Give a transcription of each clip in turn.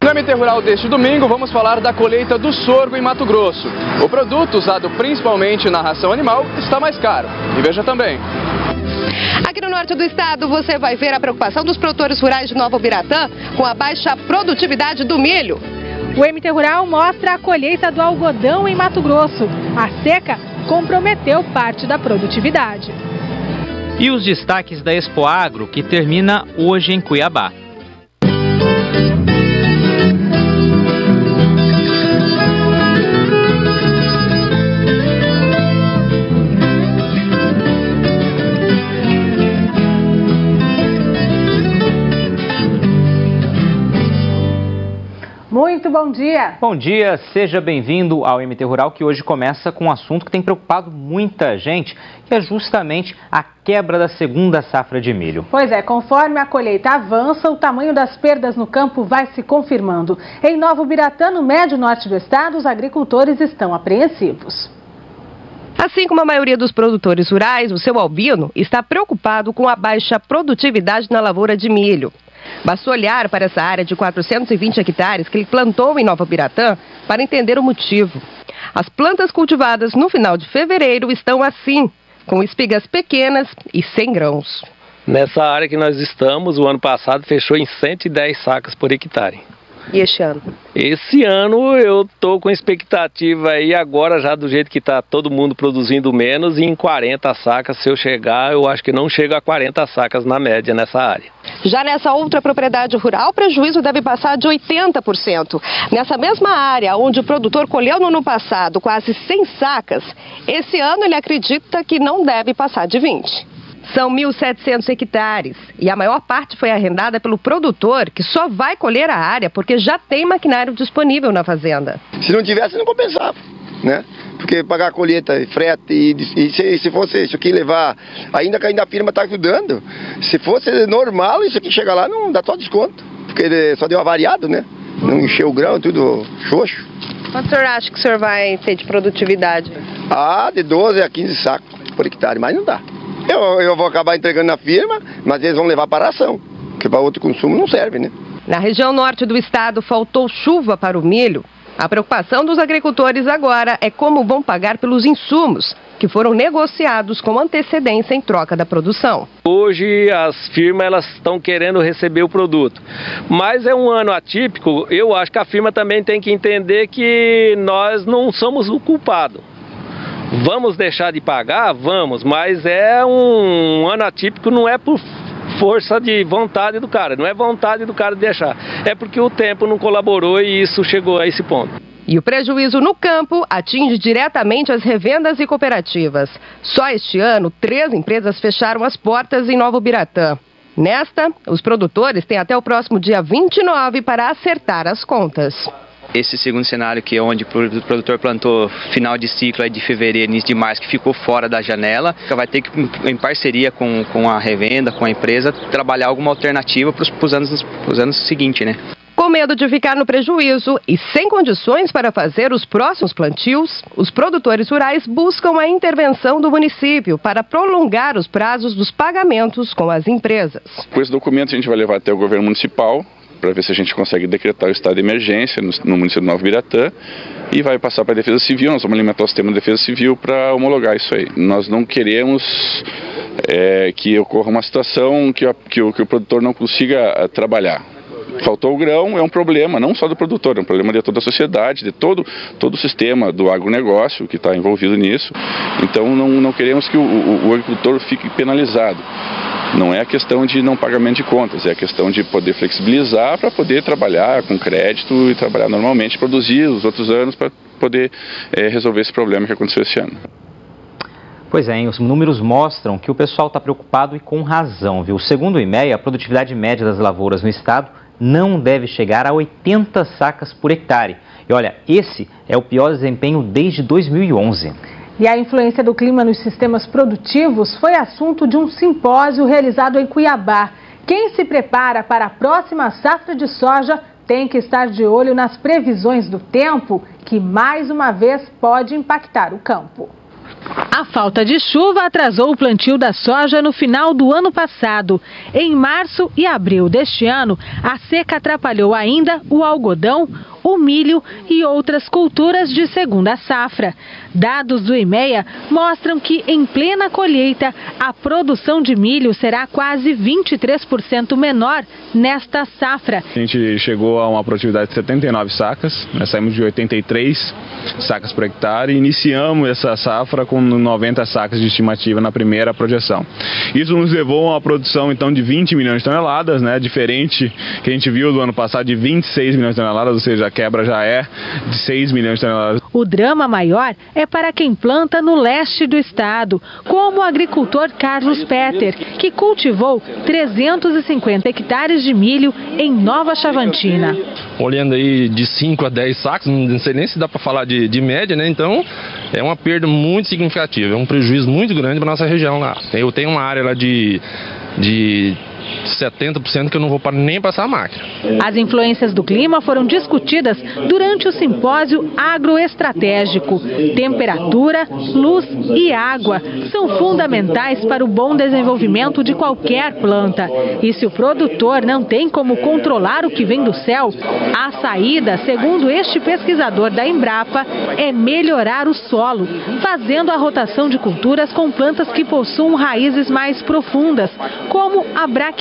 No MT Rural deste domingo, vamos falar da colheita do sorgo em Mato Grosso. O produto, usado principalmente na ração animal, está mais caro. E veja também. Aqui no norte do estado, você vai ver a preocupação dos produtores rurais de Nova Ubiratã com a baixa produtividade do milho. O MT Rural mostra a colheita do algodão em Mato Grosso. A seca comprometeu parte da produtividade. E os destaques da Expo Agro, que termina hoje em Cuiabá. Muito bom dia! Bom dia, seja bem-vindo ao MT Rural, que hoje começa com um assunto que tem preocupado muita gente, que é justamente a quebra da segunda safra de milho. Pois é, conforme a colheita avança, o tamanho das perdas no campo vai se confirmando. Em Nova Ubiratã, no médio norte do estado, os agricultores estão apreensivos. Assim como a maioria dos produtores rurais, o seu Albino está preocupado com a baixa produtividade na lavoura de milho. Basta olhar para essa área de 420 hectares que ele plantou em Nova Ubiratã para entender o motivo. As plantas cultivadas no final de fevereiro estão assim, com espigas pequenas e sem grãos. Nessa área que nós estamos, o ano passado fechou em 110 sacas por hectare. E este ano? Esse ano eu estou com expectativa aí agora já do jeito que está todo mundo produzindo menos, e em 40 sacas, se eu chegar, eu acho que não chego a 40 sacas na média nessa área. Já nessa outra propriedade rural, o prejuízo deve passar de 80%. Nessa mesma área, onde o produtor colheu no ano passado quase 100 sacas, esse ano ele acredita que não deve passar de 20. São 1.700 hectares e a maior parte foi arrendada pelo produtor, que só vai colher a área porque já tem maquinário disponível na fazenda. Se não tivesse, não compensava, né? Porque pagar a colheita, frete e se fosse isso aqui levar, ainda que a firma está ajudando, se fosse normal, isso aqui chegar lá não dá só desconto, porque só deu avariado, né? Não encheu o grão, tudo xoxo. Quanto o senhor acha que o senhor vai ter de produtividade? De 12 a 15 sacos por hectare, mas não dá. Eu vou acabar entregando na firma, mas eles vão levar para a ração, porque para outro consumo não serve, né? Na região norte do estado faltou chuva para o milho. A preocupação dos agricultores agora é como vão pagar pelos insumos, que foram negociados com antecedência em troca da produção. Hoje as firmas elas estão querendo receber o produto, mas é um ano atípico. Eu acho que a firma também tem que entender que nós não somos o culpado. Vamos deixar de pagar? Vamos, mas é um ano atípico, não é por força de vontade do cara, não é vontade do cara de deixar, é porque o tempo não colaborou e isso chegou a esse ponto. E o prejuízo no campo atinge diretamente as revendas e cooperativas. Só este ano, 3 empresas fecharam as portas em Nova Ubiratã. Nesta, os produtores têm até o próximo dia 29 para acertar as contas. Esse segundo cenário, que é onde o produtor plantou final de ciclo aí de fevereiro, início de março, que ficou fora da janela, vai ter que, em parceria com a revenda, com a empresa, trabalhar alguma alternativa para os anos seguintes, né? Com medo de ficar no prejuízo e sem condições para fazer os próximos plantios, os produtores rurais buscam a intervenção do município para prolongar os prazos dos pagamentos com as empresas. Com esse documento a gente vai levar até o governo municipal, para ver se a gente consegue decretar o estado de emergência no município de Nova Ubiratã, e vai passar para a Defesa Civil. Nós vamos alimentar o sistema de Defesa Civil para homologar isso aí. Nós não queremos que ocorra uma situação que o produtor não consiga trabalhar. Faltou o grão, é um problema não só do produtor, é um problema de toda a sociedade, de todo o sistema do agronegócio que está envolvido nisso. Então não queremos que o agricultor fique penalizado. Não é a questão de não pagamento de contas, é a questão de poder flexibilizar para poder trabalhar com crédito e trabalhar normalmente, produzir os outros anos para poder resolver esse problema que aconteceu esse ano. Pois é, os números mostram que o pessoal está preocupado e com razão, viu? Segundo o IMEA, a produtividade média das lavouras no estado não deve chegar a 80 sacas por hectare. E olha, esse é o pior desempenho desde 2011. E a influência do clima nos sistemas produtivos foi assunto de um simpósio realizado em Cuiabá. Quem se prepara para a próxima safra de soja tem que estar de olho nas previsões do tempo, que mais uma vez pode impactar o campo. A falta de chuva atrasou o plantio da soja no final do ano passado. Em março e abril deste ano, a seca atrapalhou ainda o algodão, o milho e outras culturas de segunda safra. Dados do IMEA mostram que, em plena colheita, a produção de milho será quase 23% menor nesta safra. A gente chegou a uma produtividade de 79 sacas, nós saímos de 83 sacas por hectare e iniciamos essa safra com 90 sacas de estimativa na primeira projeção. Isso nos levou a uma produção então de 20 milhões de toneladas, né, diferente que a gente viu do ano passado de 26 milhões de toneladas, ou seja, a quebra já é de 6 milhões de toneladas. O drama maior é para quem planta no leste do estado, como o agricultor Carlos Peter, que cultivou 350 hectares de milho em Nova Chavantina. Olhando aí de 5 a 10 sacos, não sei nem se dá para falar de média, né? Então é uma perda muito significativa, é um prejuízo muito grande para nossa região lá. Eu tenho uma área lá de 70% que eu não vou nem passar a máquina. As influências do clima foram discutidas durante o simpósio agroestratégico. Temperatura, luz e água são fundamentais para o bom desenvolvimento de qualquer planta. E se o produtor não tem como controlar o que vem do céu, a saída, segundo este pesquisador da Embrapa, é melhorar o solo, fazendo a rotação de culturas com plantas que possuam raízes mais profundas, como a braquiária.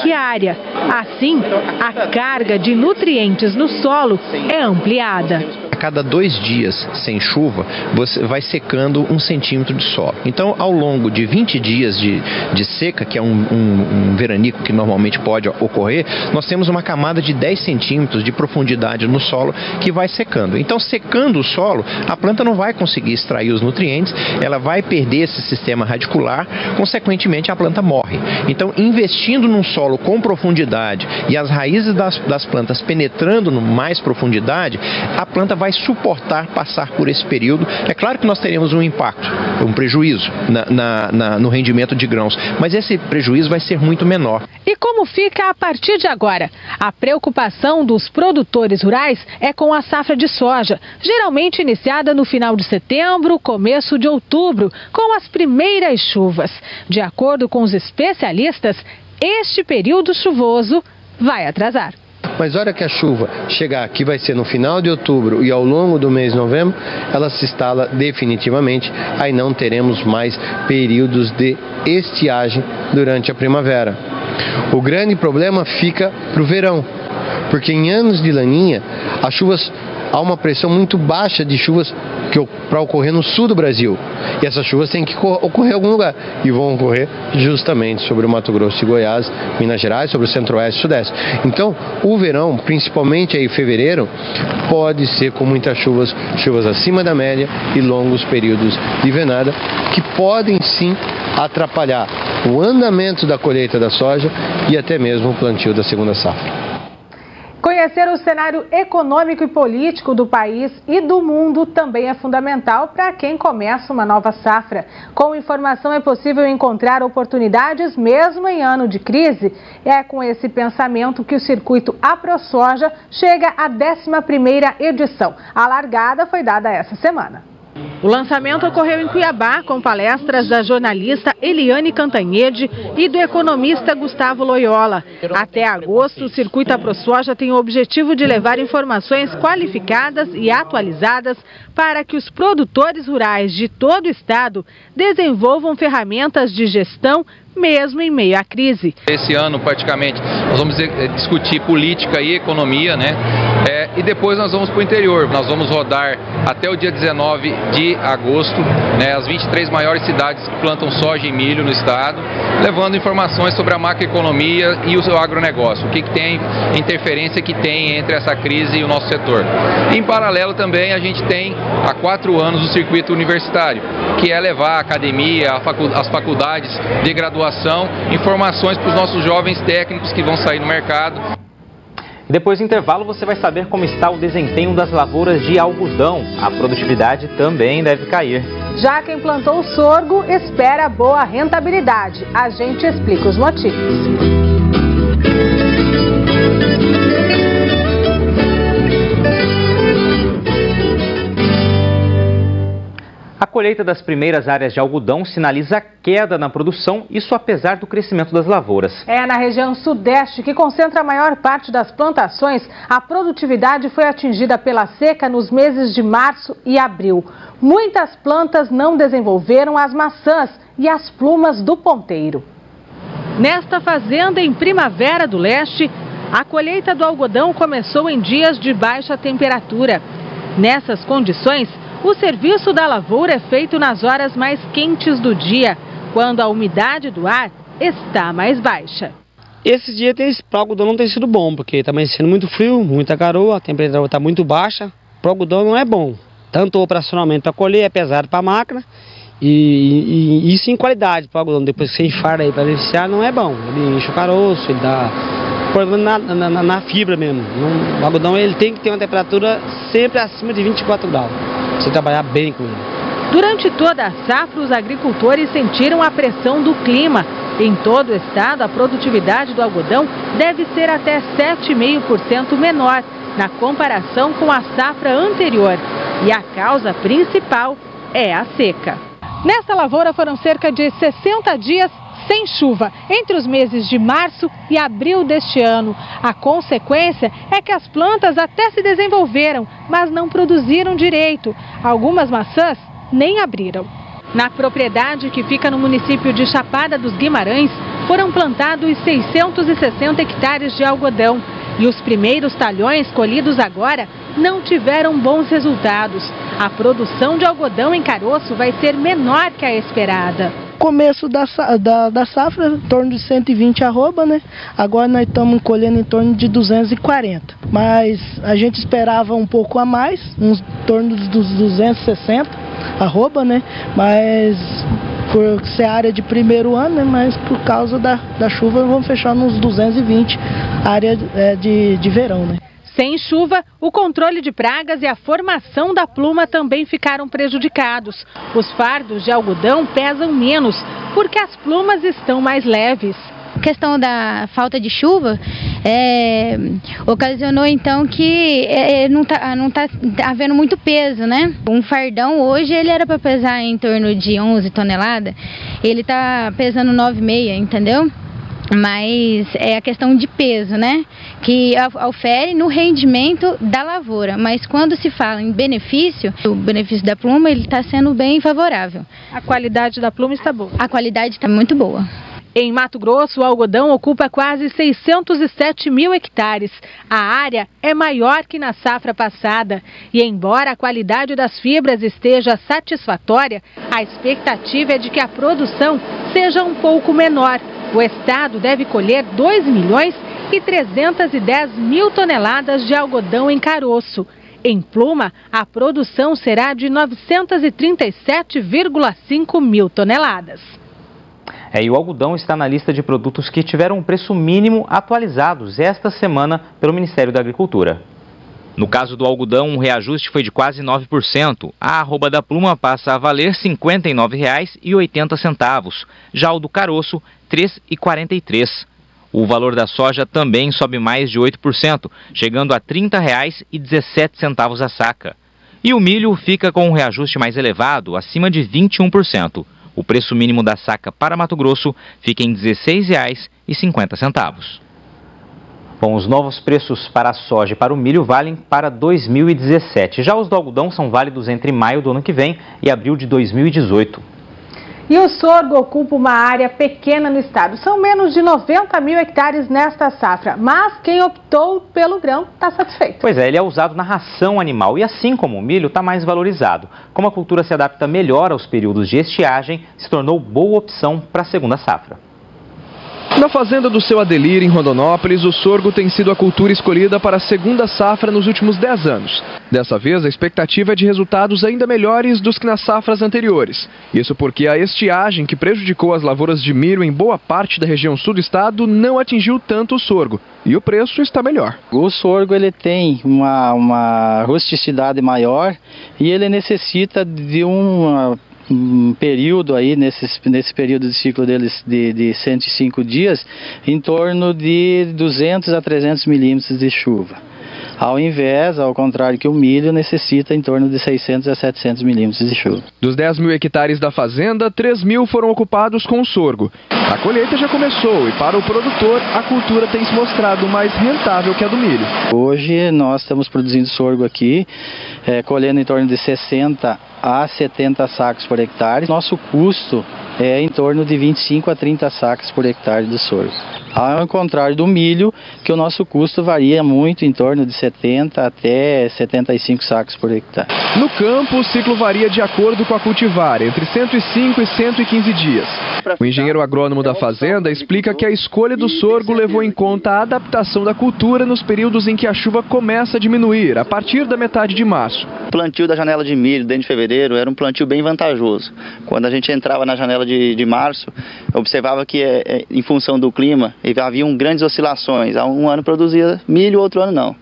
Assim, a carga de nutrientes no solo é ampliada. A cada 2 dias sem chuva, você vai secando 1 centímetro de solo. Então, ao longo de 20 dias de seca, que é um veranico que normalmente pode ocorrer, nós temos uma camada de 10 centímetros de profundidade no solo que vai secando. Então, secando o solo, a planta não vai conseguir extrair os nutrientes, ela vai perder esse sistema radicular, consequentemente a planta morre. Então, investindo num solo com profundidade e as raízes das plantas penetrando no mais profundidade, a planta vai suportar passar por esse período. É claro que nós teremos um impacto, um prejuízo no rendimento de grãos, mas esse prejuízo vai ser muito menor. E como fica a partir de agora? A preocupação dos produtores rurais é com a safra de soja, geralmente iniciada no final de setembro, começo de outubro, com as primeiras chuvas. De acordo com os especialistas, este período chuvoso vai atrasar. Mas a hora que a chuva chegar, que vai ser no final de outubro e ao longo do mês de novembro, ela se instala definitivamente, aí não teremos mais períodos de estiagem durante a primavera. O grande problema fica para o verão, porque em anos de laninha, as chuvas, há uma pressão muito baixa de chuvas para ocorrer no sul do Brasil. E essas chuvas têm que ocorrer em algum lugar. E vão ocorrer justamente sobre o Mato Grosso e Goiás, Minas Gerais, sobre o centro-oeste e sudeste. Então, o verão, principalmente aí em fevereiro, pode ser com muitas chuvas acima da média e longos períodos de venada, que podem sim atrapalhar o andamento da colheita da soja e até mesmo o plantio da segunda safra. Conhecer o cenário econômico e político do país e do mundo também é fundamental para quem começa uma nova safra. Com informação é possível encontrar oportunidades mesmo em ano de crise. É com esse pensamento que o circuito AproSoja chega à 11ª edição. A largada foi dada essa semana. O lançamento ocorreu em Cuiabá, com palestras da jornalista Eliane Cantanhede e do economista Gustavo Loyola. Até agosto, o circuito AproSoja tem o objetivo de levar informações qualificadas e atualizadas para que os produtores rurais de todo o estado desenvolvam ferramentas de gestão mesmo em meio à crise. Esse ano, praticamente, nós vamos discutir política e economia, né? E depois nós vamos para o interior. Nós vamos rodar até o dia 19 de agosto, né, as 23 maiores cidades que plantam soja e milho no estado, levando informações sobre a macroeconomia e o seu agronegócio, o que tem, a interferência que tem entre essa crise e o nosso setor. Em paralelo também a gente tem há 4 anos o circuito universitário, que é levar a academia, as faculdades de graduação, informações para os nossos jovens técnicos que vão sair no mercado. Depois do intervalo você vai saber como está o desempenho das lavouras de algodão. A produtividade também deve cair. Já quem plantou sorgo espera boa rentabilidade. A gente explica os motivos. A colheita das primeiras áreas de algodão sinaliza queda na produção, isso apesar do crescimento das lavouras. Na região sudeste, que concentra a maior parte das plantações, a produtividade foi atingida pela seca nos meses de março e abril. Muitas plantas não desenvolveram as maçãs e as plumas do ponteiro. Nesta fazenda em Primavera do Leste, a colheita do algodão começou em dias de baixa temperatura. Nessas condições, o serviço da lavoura é feito nas horas mais quentes do dia, quando a umidade do ar está mais baixa. Esse dia para o algodão não tem sido bom, porque está amanhecendo muito frio, muita garoa, a temperatura está muito baixa. Para o algodão não é bom. Tanto operacionalmente para colher, é pesado para a máquina, e isso em qualidade para o algodão. Depois que você enfarda aí para beneficiar, não é bom. Ele enche o caroço, ele dá problema na fibra mesmo. O algodão ele tem que ter uma temperatura sempre acima de 24 graus. Você trabalhar bem com ele. Durante toda a safra, os agricultores sentiram a pressão do clima. Em todo o estado, a produtividade do algodão deve ser até 7,5% menor na comparação com a safra anterior. E a causa principal é a seca. Nesta lavoura foram cerca de 60 dias sem chuva, entre os meses de março e abril deste ano. A consequência é que as plantas até se desenvolveram, mas não produziram direito. Algumas maçãs nem abriram. Na propriedade que fica no município de Chapada dos Guimarães, foram plantados 660 hectares de algodão. E os primeiros talhões colhidos agora não tiveram bons resultados. A produção de algodão em caroço vai ser menor que a esperada. Começo da safra, em torno de 120 arroba, né? Agora nós estamos colhendo em torno de 240. Mas a gente esperava um pouco a mais, em torno dos 260 arroba, né? Mas por ser área de primeiro ano, né? Mas por causa da chuva vamos fechar nos 220 área de verão, né? Sem chuva, o controle de pragas e a formação da pluma também ficaram prejudicados. Os fardos de algodão pesam menos, porque as plumas estão mais leves. A questão da falta de chuva ocasionou então que não tá havendo muito peso, né? Um fardão hoje ele era para pesar em torno de 11 toneladas, ele está pesando 9,5, entendeu? Mas é a questão de peso, né? Que ofere no rendimento da lavoura. Mas quando se fala em benefício, o benefício da pluma ele está sendo bem favorável. A qualidade da pluma está boa? A qualidade está muito boa. Em Mato Grosso, o algodão ocupa quase 607 mil hectares. A área é maior que na safra passada. E embora a qualidade das fibras esteja satisfatória, a expectativa é de que a produção seja um pouco menor. O estado deve colher 2.310.000 toneladas de algodão em caroço. Em pluma, a produção será de 937,5 mil toneladas. E o algodão está na lista de produtos que tiveram um preço mínimo atualizados esta semana pelo Ministério da Agricultura. No caso do algodão, o reajuste foi de quase 9%. A arroba da pluma passa a valer R$ 59,80. Já o do caroço, R$ 3,43. O valor da soja também sobe mais de 8%, chegando a R$ 30,17 a saca. E o milho fica com um reajuste mais elevado, acima de 21%. O preço mínimo da saca para Mato Grosso fica em R$ 16,50. Bom, os novos preços para a soja e para o milho valem para 2017. Já os do algodão são válidos entre maio do ano que vem e abril de 2018. E o sorgo ocupa uma área pequena no estado. São menos de 90 mil hectares nesta safra. Mas quem optou pelo grão está satisfeito. Pois é, ele é usado na ração animal e assim como o milho está mais valorizado. Como a cultura se adapta melhor aos períodos de estiagem, se tornou boa opção para a segunda safra. Na fazenda do seu Adelir, em Rondonópolis, o sorgo tem sido a cultura escolhida para a segunda safra nos últimos 10 anos. Dessa vez, a expectativa é de resultados ainda melhores dos que nas safras anteriores. Isso porque a estiagem que prejudicou as lavouras de milho em boa parte da região sul do estado não atingiu tanto o sorgo. E o preço está melhor. O sorgo ele tem uma rusticidade maior e ele necessita de um período aí, nesse período de ciclo deles de 105 dias, em torno de 200 a 300 milímetros de chuva. ao contrário que o milho necessita em torno de 600 a 700 milímetros de chuva. Dos 10 mil hectares da fazenda, 3 mil foram ocupados com o sorgo. A colheita já começou e para o produtor a cultura tem se mostrado mais rentável que a do milho. Hoje nós estamos produzindo sorgo aqui, colhendo em torno de 60 a 70 sacos por hectare. Nosso custo é em torno de 25 a 30 sacos por hectare de sorgo. Ao contrário do milho, que o nosso custo varia muito, em torno de 70 até 75 sacos por hectare. No campo, o ciclo varia de acordo com a cultivar, entre 105 e 115 dias. O engenheiro agrônomo da fazenda explica que a escolha do sorgo levou em conta a adaptação da cultura nos períodos em que a chuva começa a diminuir, a partir da metade de março. O plantio da janela de milho dentro de fevereiro era um plantio bem vantajoso. Quando a gente entrava na janela de março, observava que em função do clima haviam grandes oscilações. Um ano produzia milho, outro ano não.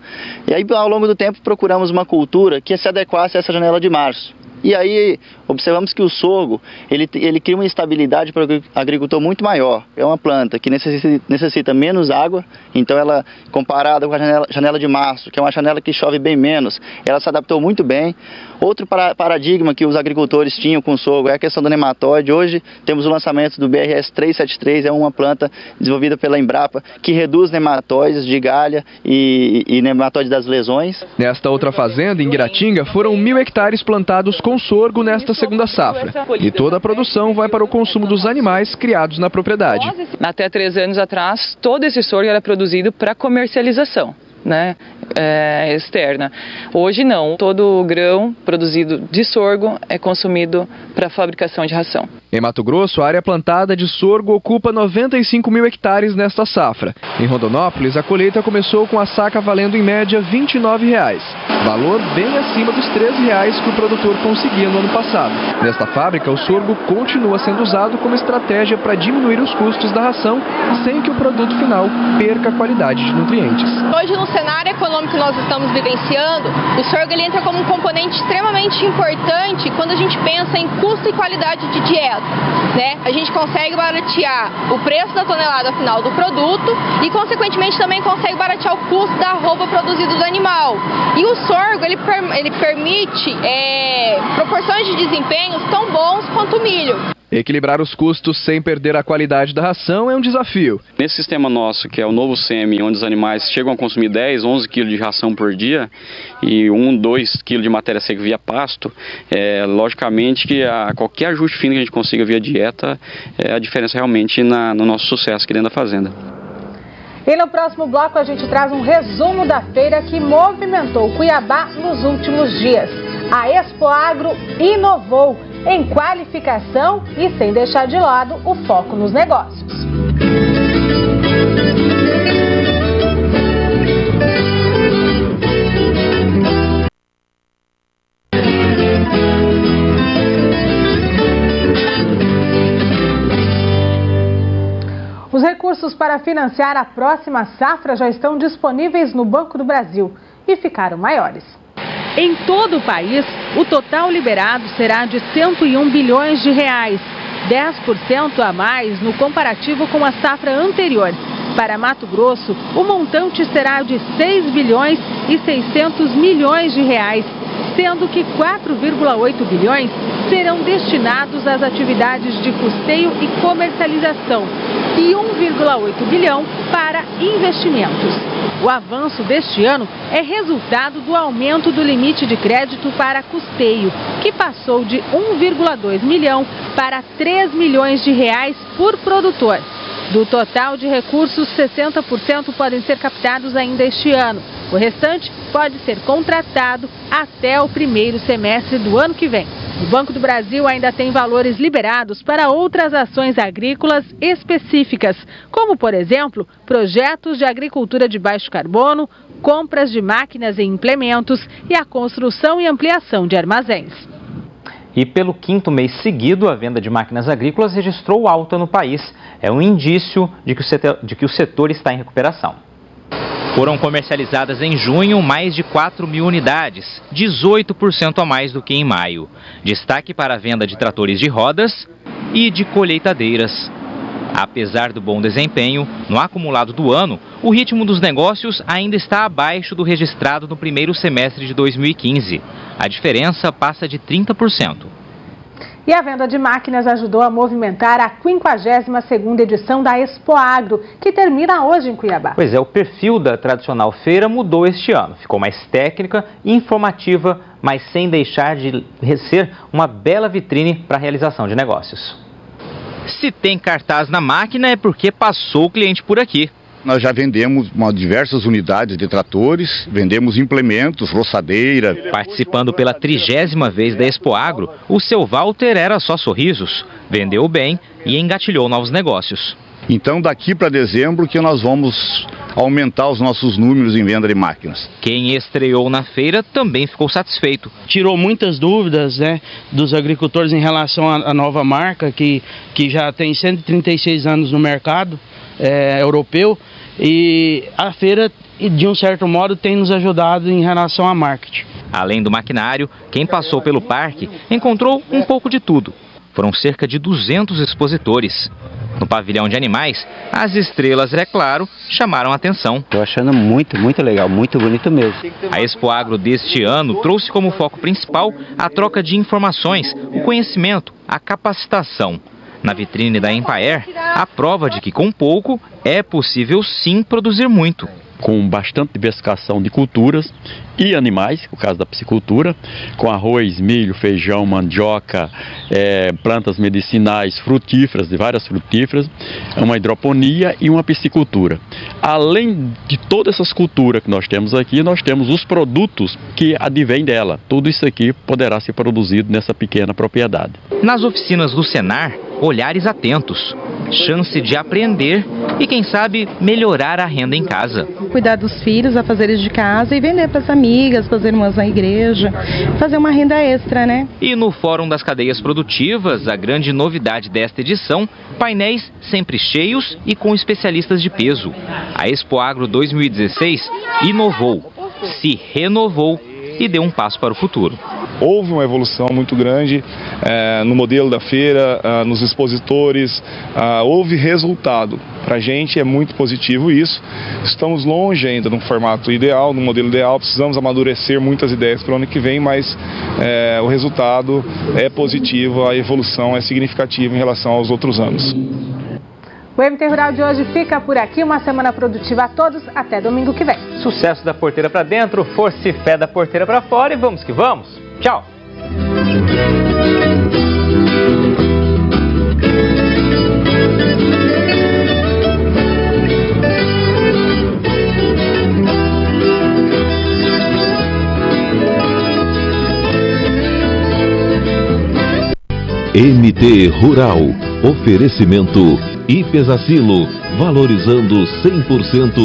E aí ao longo do tempo procuramos uma cultura que se adequasse a essa janela de março. E aí observamos que o sorgo ele cria uma estabilidade para o agricultor muito maior. É uma planta que necessita menos água, então ela, comparada com a janela de março, que é uma janela que chove bem menos, ela se adaptou muito bem. Outro paradigma que os agricultores tinham com o sorgo é a questão do nematóide. Hoje temos o lançamento do BRS 373, é uma planta desenvolvida pela Embrapa que reduz nematóides de galha e nematóide das lesões. Nesta outra fazenda, em Guiratinga, foram 1.000 hectares plantados com sorgo nesta segunda safra. E toda a produção vai para o consumo dos animais criados na propriedade. Até 3 anos atrás, todo esse sorgo era produzido para comercialização, externa. Hoje não, todo o grão produzido de sorgo é consumido para fabricação de ração. Em Mato Grosso, a área plantada de sorgo ocupa 95.000 hectares nesta safra. Em Rondonópolis, a colheita começou com a saca valendo em média R$ 29,00, valor bem acima dos R$ 13,00 que o produtor conseguia no ano passado. Nesta fábrica, o sorgo continua sendo usado como estratégia para diminuir os custos da ração, sem que o produto final perca a qualidade de nutrientes. Hoje, no cenário econômico que nós estamos vivenciando, o sorgo ele entra como um componente extremamente importante quando a gente pensa em custo e qualidade de dieta. A gente consegue baratear o preço da tonelada final do produto e, consequentemente, também consegue baratear o custo da arroba produzida do animal. E o sorgo ele permite proporções de desempenhos tão bons quanto o milho. Equilibrar os custos sem perder a qualidade da ração é um desafio. Nesse sistema nosso, que é o novo SEMI, onde os animais chegam a consumir 10, 11 quilos de ração por dia e 1, 2 quilos de matéria seca via pasto, logicamente que qualquer ajuste fino que a gente consiga via dieta, a diferença realmente no nosso sucesso aqui dentro da fazenda. E no próximo bloco a gente traz um resumo da feira que movimentou Cuiabá nos últimos dias. A Expoagro inovou em qualificação e sem deixar de lado o foco nos negócios. Os recursos para financiar a próxima safra já estão disponíveis no Banco do Brasil e ficaram maiores. Em todo o país, o total liberado será de 101 bilhões de reais, 10% a mais no comparativo com a safra anterior. Para Mato Grosso, o montante será de 6 bilhões e 600 milhões de reais, sendo que 4,8 bilhões serão destinados às atividades de custeio e comercialização e 1,8 bilhão para investimentos. O avanço deste ano é resultado do aumento do limite de crédito para custeio, que passou de 1,2 milhão para 3 milhões de reais por produtor. Do total de recursos, 60% podem ser captados ainda este ano. O restante pode ser contratado até o primeiro semestre do ano que vem. O Banco do Brasil ainda tem valores liberados para outras ações agrícolas específicas, como, por exemplo, projetos de agricultura de baixo carbono, compras de máquinas e implementos e a construção e ampliação de armazéns. E pelo 5º mês seguido, a venda de máquinas agrícolas registrou alta no país. É um indício de que o setor está em recuperação. Foram comercializadas em junho mais de 4.000 unidades, 18% a mais do que em maio. Destaque para a venda de tratores de rodas e de colheitadeiras. Apesar do bom desempenho, no acumulado do ano, o ritmo dos negócios ainda está abaixo do registrado no primeiro semestre de 2015. A diferença passa de 30%. E a venda de máquinas ajudou a movimentar a 52ª edição da Expoagro, que termina hoje em Cuiabá. Pois é, o perfil da tradicional feira mudou este ano. Ficou mais técnica e informativa, mas sem deixar de ser uma bela vitrine para a realização de negócios. Se tem cartaz na máquina é porque passou o cliente por aqui. Nós já vendemos diversas unidades de tratores, vendemos implementos, roçadeira. Participando pela 30ª vez da Expoagro, o seu Walter era só sorrisos, vendeu bem e engatilhou novos negócios. Então daqui para dezembro que nós vamos aumentar os nossos números em venda de máquinas. Quem estreou na feira também ficou satisfeito. Tirou muitas dúvidas, né, dos agricultores em relação à nova marca, que já tem 136 anos no mercado europeu. E a feira, de um certo modo, tem nos ajudado em relação a marketing. Além do maquinário, quem passou pelo parque encontrou um pouco de tudo. Foram cerca de 200 expositores. No pavilhão de animais, as estrelas, é claro, chamaram a atenção. Estou achando muito legal, muito bonito mesmo. A Expoagro deste ano trouxe como foco principal a troca de informações, o conhecimento, a capacitação. Na vitrine da Empaer, a prova de que com pouco é possível sim produzir muito. Com bastante diversificação de culturas e animais, no caso da piscicultura, com arroz, milho, feijão, mandioca, plantas medicinais, frutíferas, de várias frutíferas, uma hidroponia e uma piscicultura. Além de todas essas culturas que nós temos aqui, nós temos os produtos que advêm dela. Tudo isso aqui poderá ser produzido nessa pequena propriedade. Nas oficinas do Senar, olhares atentos, chance de aprender e, quem sabe, melhorar a renda em casa. Cuidar dos filhos, afazeres de casa e vender para as amigas, para as irmãs na igreja, fazer uma renda extra, né? E no Fórum das Cadeias Produtivas, a grande novidade desta edição, painéis sempre cheios e com especialistas de peso. A Expoagro 2016 inovou, se renovou e deu um passo para o futuro. Houve uma evolução muito grande no modelo da feira, nos expositores, houve resultado. Para a gente é muito positivo isso. Estamos longe ainda no formato ideal, no modelo ideal, precisamos amadurecer muitas ideias para o ano que vem, mas o resultado é positivo, a evolução é significativa em relação aos outros anos. O MT Rural de hoje fica por aqui. Uma semana produtiva a todos. Até domingo que vem. Sucesso da porteira para dentro, força e fé da porteira para fora e vamos que vamos. Tchau! MT Rural. Oferecimento Ipesacilo, valorizando 100%